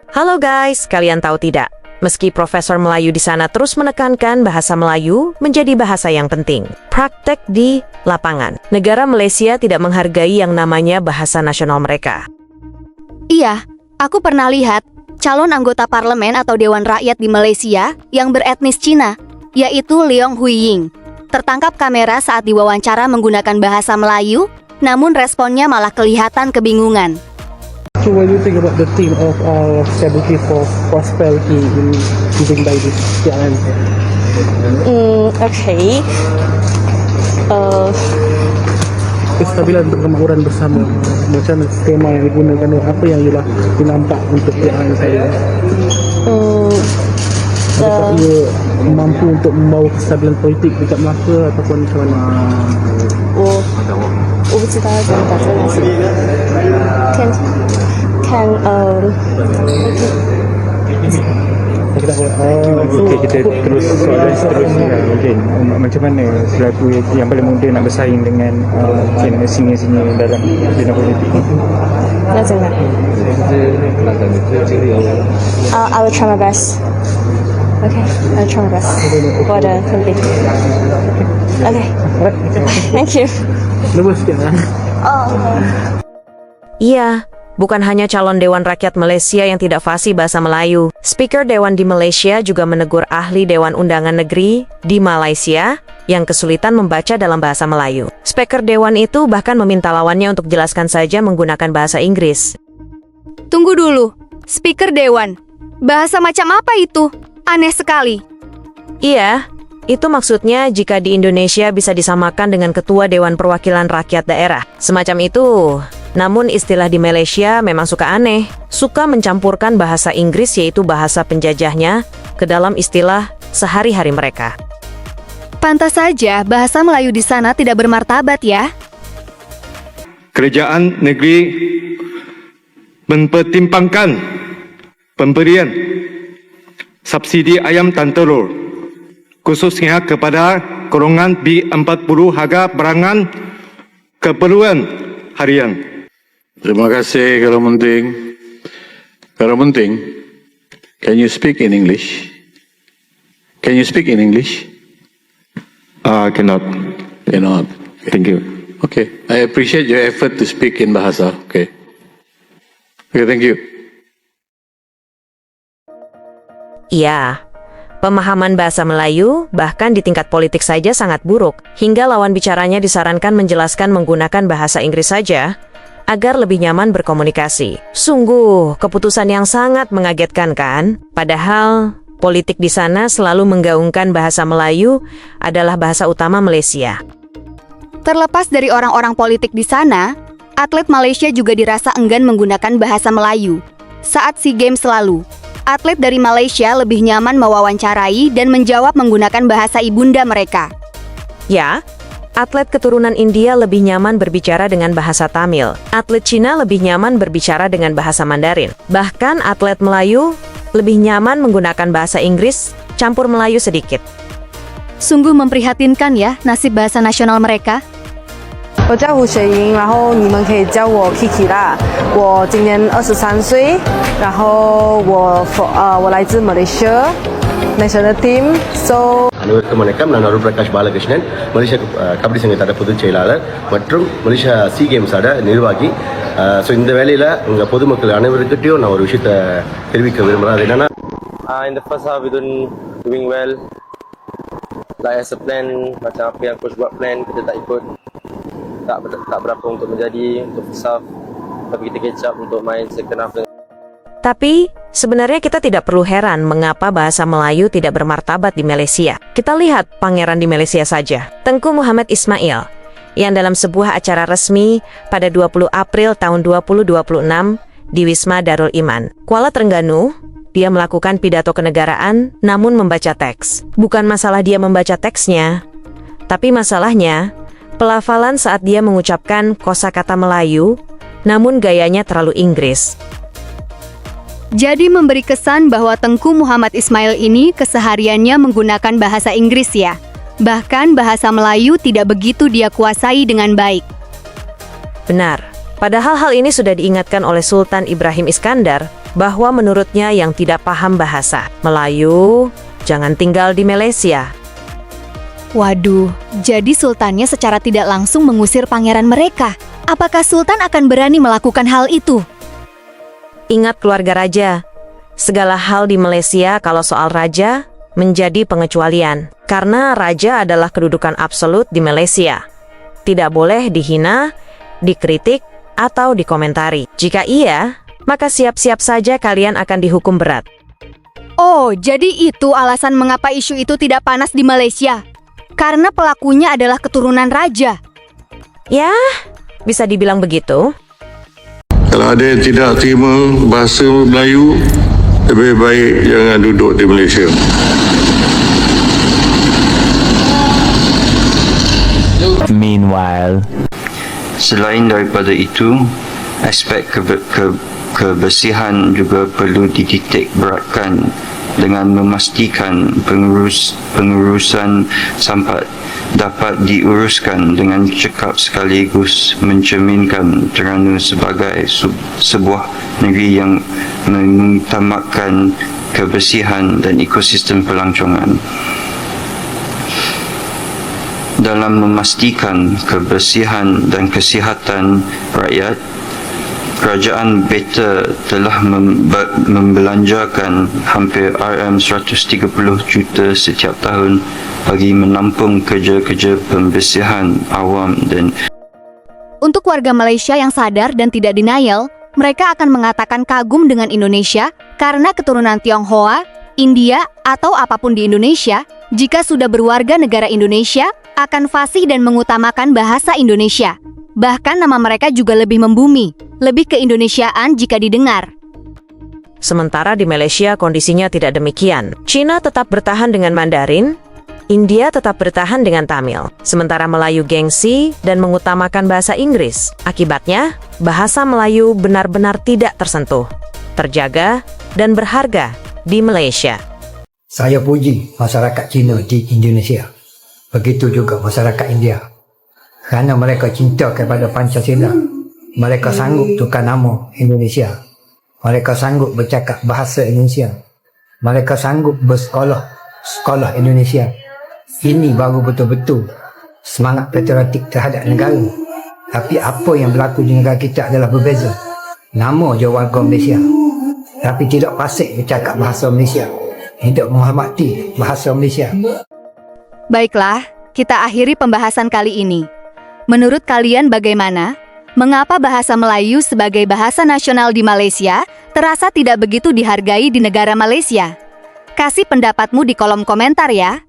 Halo guys, kalian tahu tidak? Meski Profesor Melayu di sana terus menekankan bahasa Melayu menjadi bahasa yang penting, praktek di lapangan, negara Malaysia tidak menghargai yang namanya bahasa nasional mereka. Iya, aku pernah lihat calon anggota parlemen atau Dewan Rakyat di Malaysia yang beretnis Cina, yaitu Leong Hui Ying. Tertangkap kamera saat diwawancara menggunakan bahasa Melayu, namun responnya malah kelihatan kebingungan. So what do you think about the theme of stability for prosperity in using by this PRN? Okay. Kestabilan untuk kemakmuran bersama. Macam tema yang digunakan, apa yang dinampak untuk PRN saya? Apakah ia mampu untuk membawa kestabilan politik dekat Melaka ataupun macam mana? 我不知道要怎么打这个字。看Saya tak tahu. Okey, kita terus soalan seterusnya mungkin macam mana selaku yang paling muda nak bersaing dengan senior-senior dalam bidang politik ni? 要怎么？I will try my best. Okay, I will try my best for the complete. Okay, thank you. Nervous sikit lah. Iya, bukan hanya calon Dewan Rakyat Malaysia yang tidak fasih bahasa Melayu. Speaker Dewan di Malaysia juga menegur ahli Dewan Undangan Negeri di Malaysia yang kesulitan membaca dalam bahasa Melayu. Speaker Dewan itu bahkan meminta lawannya untuk jelaskan saja menggunakan bahasa Inggris. Tunggu dulu, Speaker Dewan. Bahasa macam apa itu? Aneh sekali. Iya, itu maksudnya jika di Indonesia bisa disamakan dengan Ketua Dewan Perwakilan Rakyat Daerah. Semacam itu. Namun istilah di Malaysia memang suka aneh. Suka mencampurkan bahasa Inggris yaitu bahasa penjajahnya ke dalam istilah sehari-hari mereka. Pantas saja bahasa Melayu di sana tidak bermartabat ya. Kerajaan negeri mempertimbangkan pemberian subsidi ayam dan telur khususnya kepada golongan B40 harga barangan keperluan harian. Terima kasih, Karo Munting. Karo Munting, can you speak in English? Can you speak in English? Cannot. Cannot. Thank you. Okay, I appreciate your effort to speak in Bahasa. Okay. Okay, thank you. Iya, pemahaman bahasa Melayu bahkan di tingkat politik saja sangat buruk, hingga lawan bicaranya disarankan menjelaskan menggunakan bahasa Inggris saja agar lebih nyaman berkomunikasi. Sungguh, keputusan yang sangat mengagetkan kan? Padahal, politik di sana selalu menggaungkan bahasa Melayu adalah bahasa utama Malaysia. Terlepas dari orang-orang politik di sana, atlet Malaysia juga dirasa enggan menggunakan bahasa Melayu. Saat SEA Games lalu, atlet dari Malaysia lebih nyaman mewawancarai dan menjawab menggunakan bahasa ibunda mereka. Ya, atlet keturunan India lebih nyaman berbicara dengan bahasa Tamil. Atlet Cina lebih nyaman berbicara dengan bahasa Mandarin. Bahkan atlet Melayu lebih nyaman menggunakan bahasa Inggris campur Melayu sedikit. Sungguh memprihatinkan ya nasib bahasa nasional mereka. 我叫胡雪莹，然后你们可以叫我 Kiki 啦。我今年23岁，然后我来自 Malaysia National Team. So அனைவருக்கும் வணக்கம். நான் அருள் பிரகாஷ் பாலகிருஷ்ணன், மலேசியா கபடி சங்கத்தோட பொதுச் செயலாளர் மற்றும் Malaysia C கேம்ஸோட நிர்வாகி. ஸோ இந்த வேலையில் உங்கள் பொதுமக்கள் அனைவருக்கிட்டையும் நான் ஒரு விஷயத்தை தெரிவிக்க விரும்புகிறேன். அது என்னன்னா, in the first half we doing well, like as a plan, macam apa yang coach buat plan kita tak ikut, tak berapa untuk menjadi untuk first half, tapi kita catch up untuk main second half. Tapi, sebenarnya kita tidak perlu heran mengapa bahasa Melayu tidak bermartabat di Malaysia. Kita lihat pangeran di Malaysia saja, Tengku Muhammad Ismail, yang dalam sebuah acara resmi pada 20 April tahun 2026 di Wisma Darul Iman, Kuala Terengganu, dia melakukan pidato kenegaraan namun membaca teks. Bukan masalah dia membaca teksnya, tapi masalahnya pelafalan saat dia mengucapkan kosakata Melayu, namun gayanya terlalu Inggris. Jadi memberi kesan bahwa Tengku Muhammad Ismail ini kesehariannya menggunakan bahasa Inggris ya. Bahkan bahasa Melayu tidak begitu dia kuasai dengan baik. Benar. Padahal hal ini sudah diingatkan oleh Sultan Ibrahim Iskandar bahwa menurutnya yang tidak paham bahasa Melayu jangan tinggal di Malaysia. Waduh, jadi sultannya secara tidak langsung mengusir pangeran mereka. Apakah sultan akan berani melakukan hal itu? Ingat keluarga raja. Segala hal di Malaysia kalau soal raja menjadi pengecualian. Karena raja adalah kedudukan absolut di Malaysia. Tidak boleh dihina, dikritik, atau dikomentari. Jika iya, maka siap-siap saja kalian akan dihukum berat. Oh, jadi itu alasan mengapa isu itu tidak panas di Malaysia. Karena pelakunya adalah keturunan raja. Ya, bisa dibilang begitu. Kalau ada yang tidak terima bahasa Melayu, lebih baik jangan duduk di Malaysia. Meanwhile, selain daripada itu, aspek kebersihan juga perlu dititik beratkan dengan memastikan pengurusan sampah dapat diuruskan dengan cekap sekaligus mencerminkan Terengganu sebagai sebuah negeri yang mengutamakan kebersihan dan ekosistem pelancongan. Dalam memastikan kebersihan dan kesihatan rakyat, Kerajaan Beta telah membelanjakan hampir RM130 juta setiap tahun bagi menampung kerja-kerja pembersihan awam dan Untuk warga Malaysia yang sadar dan tidak denial, mereka akan mengatakan kagum dengan Indonesia karena keturunan Tionghoa, India, atau apapun di Indonesia, jika sudah berwarga negara Indonesia, akan fasih dan mengutamakan bahasa Indonesia. Bahkan nama mereka juga lebih membumi, lebih keindonesiaan jika didengar. Sementara di Malaysia kondisinya tidak demikian. Cina tetap bertahan dengan Mandarin, India tetap bertahan dengan Tamil, sementara Melayu gengsi dan mengutamakan bahasa Inggris. Akibatnya, bahasa Melayu benar-benar tidak tersentuh, terjaga, dan berharga di Malaysia. Saya puji masyarakat Cina di Indonesia. Begitu juga masyarakat India. Kerana mereka cinta kepada Pancasila. Mereka sanggup tukar nama Indonesia. Mereka sanggup bercakap bahasa Indonesia. Mereka sanggup sekolah Indonesia. Ini baru betul-betul semangat patriotik terhadap negara. Tapi apa yang berlaku di negara kita adalah berbeza. Nama je warga Malaysia, tapi tidak fasih bercakap bahasa Malaysia. Tidak menghormati bahasa Malaysia. Baiklah, kita akhiri pembahasan kali ini. Menurut kalian bagaimana? Mengapa bahasa Melayu sebagai bahasa nasional di Malaysia terasa tidak begitu dihargai di negara Malaysia? Kasih pendapatmu di kolom komentar ya.